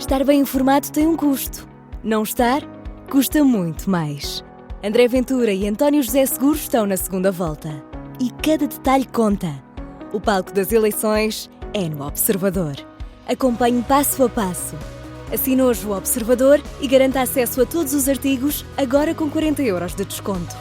Estar bem informado tem um custo. Não estar, custa muito mais. André Ventura e António José Seguros estão na segunda volta. E cada detalhe conta. O palco das eleições é no Observador. Acompanhe passo a passo. Assine hoje o Observador e garanta acesso a todos os artigos, agora com 40 € de desconto.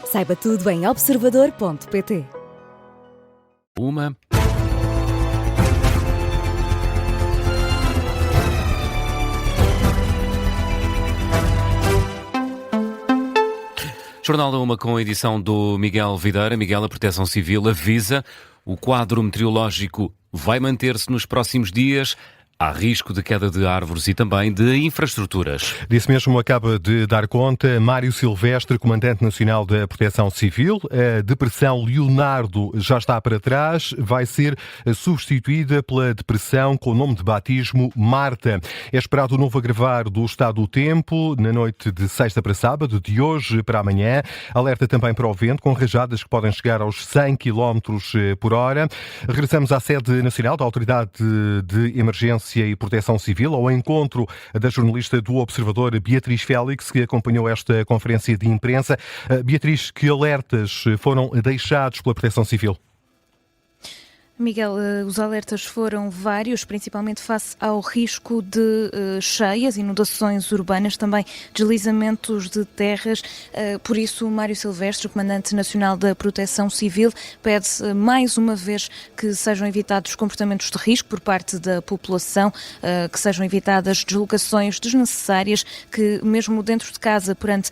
Saiba tudo em observador.pt. Jornal da Uma com a edição do Miguel Videira. Miguel, a Proteção Civil avisa: o quadro meteorológico vai manter-se nos próximos dias. Há risco de queda de árvores e também de infraestruturas. Disso mesmo acaba de dar conta Mário Silvestre, Comandante Nacional da Proteção Civil. A depressão Leonardo já está para trás, vai ser substituída pela depressão com o nome de batismo Marta. É esperado o novo agravar do estado do tempo na noite de sexta para sábado, de hoje para amanhã. Alerta também para o vento, com rajadas que podem chegar aos 100 km por hora. Regressamos à sede nacional da Autoridade de Emergência e Proteção Civil, ao encontro da jornalista do Observador, Beatriz Félix, que acompanhou esta conferência de imprensa. Beatriz, que alertas foram deixados pela Proteção Civil? Miguel, os alertas foram vários, principalmente face ao risco de cheias, inundações urbanas, também deslizamentos de terras. Por isso, Mário Silvestre, o Comandante Nacional da Proteção Civil, pede mais uma vez que sejam evitados comportamentos de risco por parte da população, que sejam evitadas deslocações desnecessárias, que mesmo dentro de casa, perante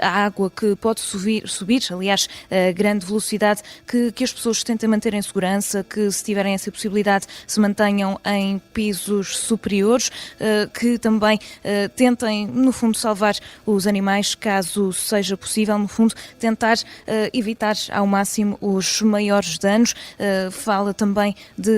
a água que pode subir, aliás, a grande velocidade, que as pessoas tentem manter em segurança, que se tiverem essa possibilidade se mantenham em pisos superiores, que também tentem, no fundo, salvar os animais, caso seja possível, no fundo, tentar evitar ao máximo os maiores danos. Fala também de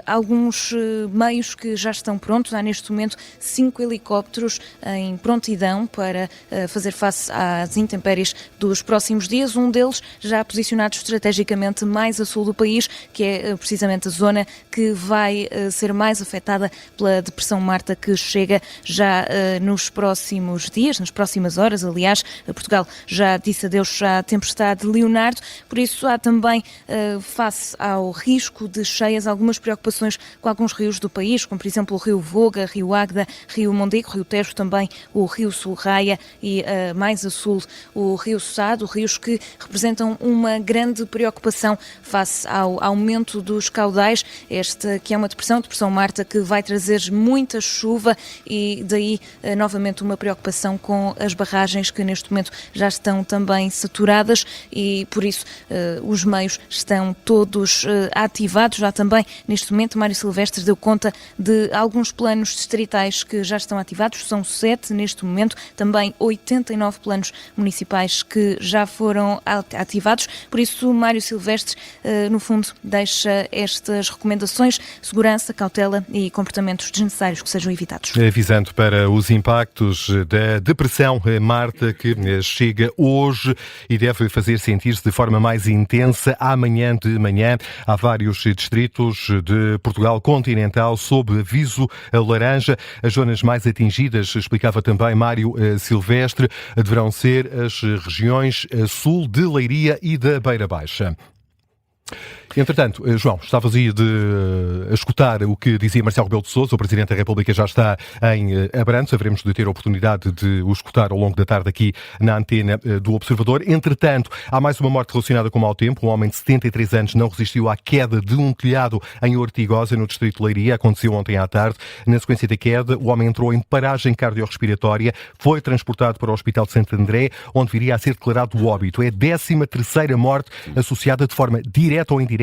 alguns meios que já estão prontos. Há neste momento 5 helicópteros em prontidão para fazer face às intempéries dos próximos dias, um deles já posicionado estrategicamente mais a sul do país, que é precisamente a zona que vai ser mais afetada pela depressão Marta, que chega já nos próximos dias, nas próximas horas. Aliás, Portugal já disse adeus à tempestade Leonardo, por isso há também, face ao risco de cheias, algumas preocupações com alguns rios do país, como por exemplo o Rio Voga, Rio Águeda, Rio Mondego, Rio Tejo, também o Rio Sul-Raia e mais a sul o Rio Sado, rios que representam uma grande preocupação face ao aumento dos caudais. Esta que é uma depressão Marta, que vai trazer muita chuva e daí novamente uma preocupação com as barragens que neste momento já estão também saturadas e por isso os meios estão todos ativados. Já também neste momento Mário Silvestre deu conta de alguns planos distritais que já estão ativados, são 7 neste momento, também 89 planos municipais que já foram ativados, por isso Mário Silvestre no fundo deixa estas recomendações: segurança, cautela e comportamentos desnecessários que sejam evitados. Avisando para os impactos da depressão Marta, que chega hoje e deve fazer sentir-se de forma mais intensa amanhã de manhã. Há vários distritos de Portugal continental sob aviso laranja. As zonas mais atingidas, explicava também Mário Silvestre, deverão ser as regiões sul de Leiria e da Beira Baixa. Entretanto, João, estavas aí a escutar o que dizia Marcelo Rebelo de Sousa. O Presidente da República já está em Abrantes. Haveremos de ter a oportunidade de o escutar ao longo da tarde aqui na antena do Observador. Entretanto, há mais uma morte relacionada com o mau tempo. Um homem de 73 anos não resistiu à queda de um telhado em Ortigosa, no distrito de Leiria. Aconteceu ontem à tarde. Na sequência da queda, o homem entrou em paragem cardiorrespiratória, foi transportado para o Hospital de Santo André, onde viria a ser declarado o óbito. É a 13ª morte associada de forma direta ou indireta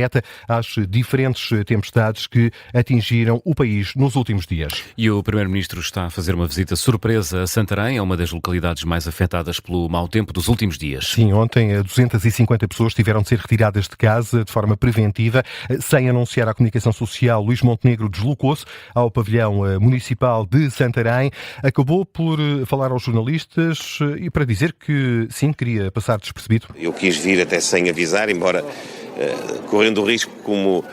às diferentes tempestades que atingiram o país nos últimos dias. E o Primeiro-Ministro está a fazer uma visita surpresa a Santarém, é uma das localidades mais afetadas pelo mau tempo dos últimos dias. Sim, ontem 250 pessoas tiveram de ser retiradas de casa de forma preventiva. Sem anunciar à comunicação social, Luís Montenegro deslocou-se ao pavilhão municipal de Santarém. Acabou por falar aos jornalistas e para dizer que, sim, queria passar despercebido. Eu quis vir até sem avisar, embora correndo o risco, como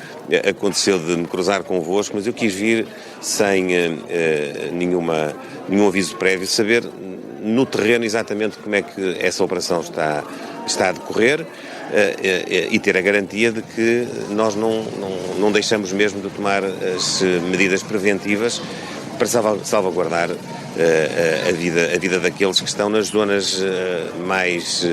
aconteceu, de me cruzar convosco, mas eu quis vir sem nenhum aviso prévio, saber no terreno exatamente como é que essa operação está a decorrer e ter a garantia de que nós não deixamos mesmo de tomar as medidas preventivas para salvaguardar a vida daqueles que estão nas zonas mais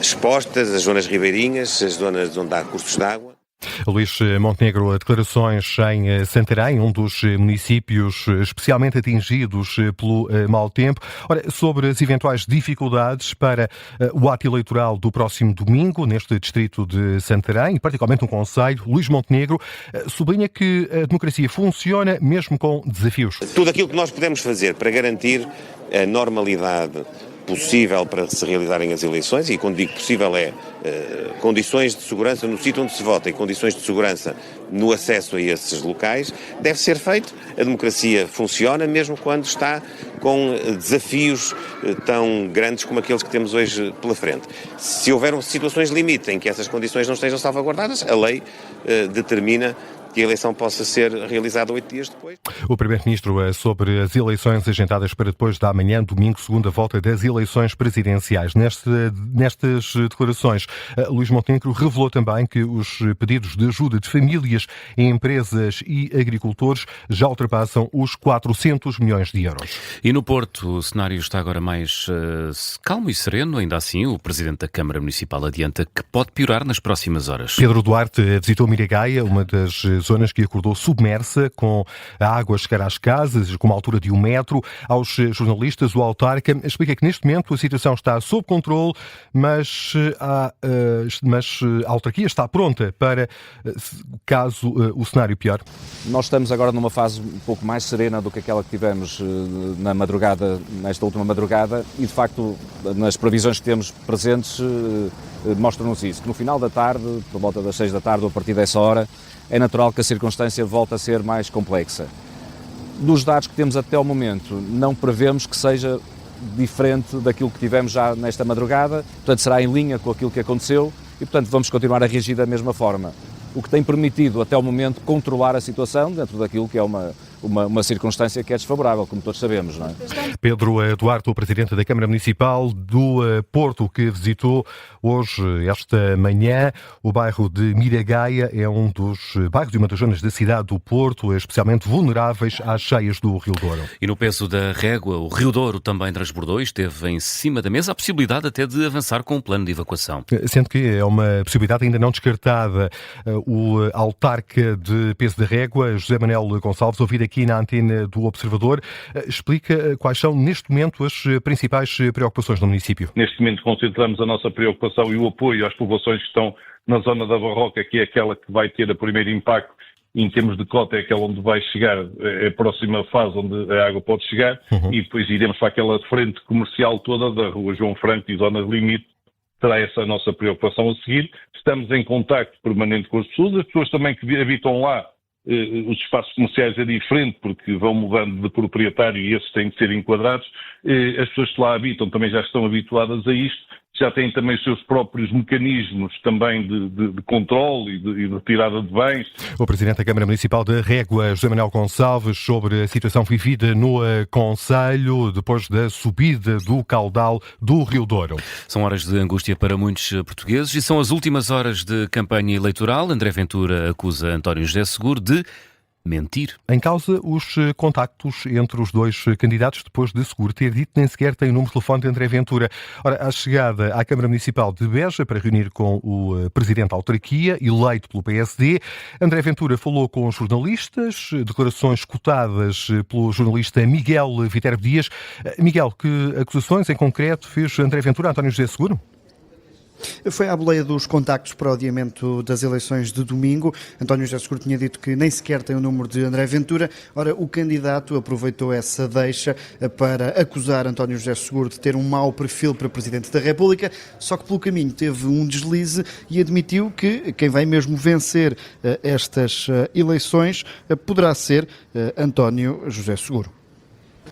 expostas, as zonas ribeirinhas, as zonas onde há cursos de água. Luís Montenegro, declarações em Santarém, um dos municípios especialmente atingidos pelo mau tempo. Ora, sobre as eventuais dificuldades para o ato eleitoral do próximo domingo, neste distrito de Santarém, e particularmente no concelho, Luís Montenegro sublinha que a democracia funciona mesmo com desafios. Tudo aquilo que nós podemos fazer para garantir a normalidade possível para se realizarem as eleições, e quando digo possível é condições de segurança no sítio onde se vota e condições de segurança no acesso a esses locais, deve ser feito. A democracia funciona mesmo quando está com desafios tão grandes como aqueles que temos hoje pela frente. Se houver situações limite em que essas condições não estejam salvaguardadas, a lei determina que a eleição possa ser realizada 8 dias depois. O Primeiro-Ministro sobre as eleições agendadas para depois da manhã, domingo, segunda volta das eleições presidenciais. Nestas declarações, Luís Montenegro revelou também que os pedidos de ajuda de famílias, empresas e agricultores já ultrapassam os 400 milhões de euros. E no Porto, o cenário está agora mais calmo e sereno. Ainda assim, o Presidente da Câmara Municipal adianta que pode piorar nas próximas horas. Pedro Duarte visitou Miragaia, uma das zonas que acordou submersa, com a água a chegar às casas, com uma altura de 1 metro. Aos jornalistas, o autarca explica que neste momento a situação está sob controle, mas a autarquia está pronta para caso o cenário pior. Nós estamos agora numa fase um pouco mais serena do que aquela que tivemos na madrugada, nesta última madrugada, e de facto nas previsões que temos presentes mostram-nos isso, que no final da tarde, por volta das 6 da tarde ou a partir dessa hora, é natural que a circunstância volte a ser mais complexa. Dos dados que temos até ao momento, não prevemos que seja diferente daquilo que tivemos já nesta madrugada, portanto será em linha com aquilo que aconteceu e, portanto, vamos continuar a reagir da mesma forma. O que tem permitido, até ao momento, controlar a situação dentro daquilo que é uma circunstância que é desfavorável, como todos sabemos, não é? Pedro Duarte, o Presidente da Câmara Municipal do Porto, que visitou hoje, esta manhã, o bairro de Miragaia. É um dos bairros e uma das zonas da cidade do Porto, especialmente vulneráveis às cheias do Rio Douro. E no peso da régua, o Rio Douro também transbordou e esteve em cima da mesa a possibilidade até de avançar com um plano de evacuação. Sendo que é uma possibilidade ainda não descartada. O autarca de peso da régua, José Manuel Gonçalves, ouvido aqui na antena do Observador, explica quais são neste momento as principais preocupações do município. Neste momento concentramos a nossa preocupação e o apoio às populações que estão na zona da Barroca, que é aquela que vai ter o primeiro impacto em termos de cota, é aquela onde vai chegar a próxima fase onde a água pode chegar, e depois iremos para aquela frente comercial toda da Rua João Franco e zonas limite. Será essa a nossa preocupação a seguir. Estamos em contacto permanente com as pessoas também que habitam lá. Os espaços comerciais é diferente porque vão mudando de proprietário e esses têm que ser enquadrados. As pessoas que lá habitam também já estão habituadas a isto, já têm também os seus próprios mecanismos também de controle e de retirada de bens. O Presidente da Câmara Municipal de Régua, José Manuel Gonçalves, sobre a situação vivida no concelho depois da subida do caudal do Rio Douro. São horas de angústia para muitos portugueses e são as últimas horas de campanha eleitoral. André Ventura acusa António José Seguro de mentir. Em causa os contactos entre os dois candidatos, depois de Seguro ter dito nem sequer tem o número de telefone de André Ventura. Ora, à chegada à Câmara Municipal de Beja para reunir com o Presidente da Autarquia, eleito pelo PSD, André Ventura falou com jornalistas, declarações cotadas pelo jornalista Miguel Viterbo Dias. Miguel, que acusações em concreto fez André Ventura a António José Seguro? Foi à boleia dos contactos para o adiamento das eleições de domingo. António José Seguro tinha dito que nem sequer tem o número de André Ventura. Ora, o candidato aproveitou essa deixa para acusar António José Seguro de ter um mau perfil para Presidente da República, só que pelo caminho teve um deslize e admitiu que quem vai mesmo vencer estas eleições poderá ser António José Seguro.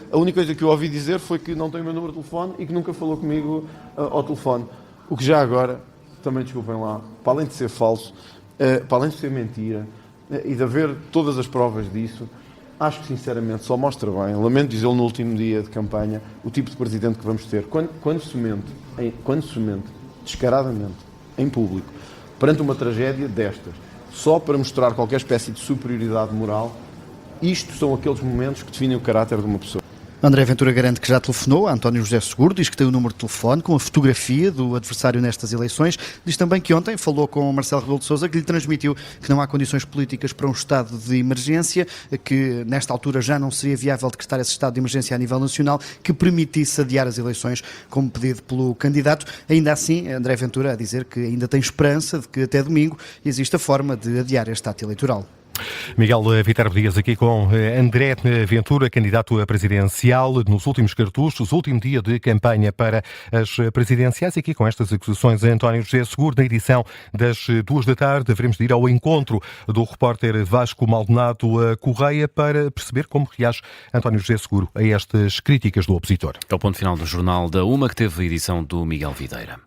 A única coisa que eu ouvi dizer foi que não tem o meu número de telefone e que nunca falou comigo ao telefone. O que já agora também desculpem lá, para além de ser falso, para além de ser mentira e de haver todas as provas disso, acho que sinceramente só mostra bem, lamento dizê-lo no último dia de campanha, o tipo de presidente que vamos ter. Quando se mente descaradamente, em público, perante uma tragédia destas, só para mostrar qualquer espécie de superioridade moral, isto são aqueles momentos que definem o caráter de uma pessoa. André Ventura garante que já telefonou a António José Seguro, diz que tem o número de telefone com a fotografia do adversário nestas eleições. Diz também que ontem falou com Marcelo Rebelo de Sousa, que lhe transmitiu que não há condições políticas para um estado de emergência, que nesta altura já não seria viável decretar esse estado de emergência a nível nacional, que permitisse adiar as eleições, como pedido pelo candidato. Ainda assim, André Ventura a dizer que ainda tem esperança de que até domingo existe a forma de adiar este ato eleitoral. Miguel Viterbo Dias aqui com André Ventura, candidato a presidencial nos últimos cartuchos, último dia de campanha para as presidenciais, aqui com estas acusações a António José Seguro. Na edição das 14h haveremos de ir ao encontro do repórter Vasco Maldonado Correia para perceber como reage António José Seguro a estas críticas do opositor. É o ponto final do Jornal da Uma, que teve a edição do Miguel Videira.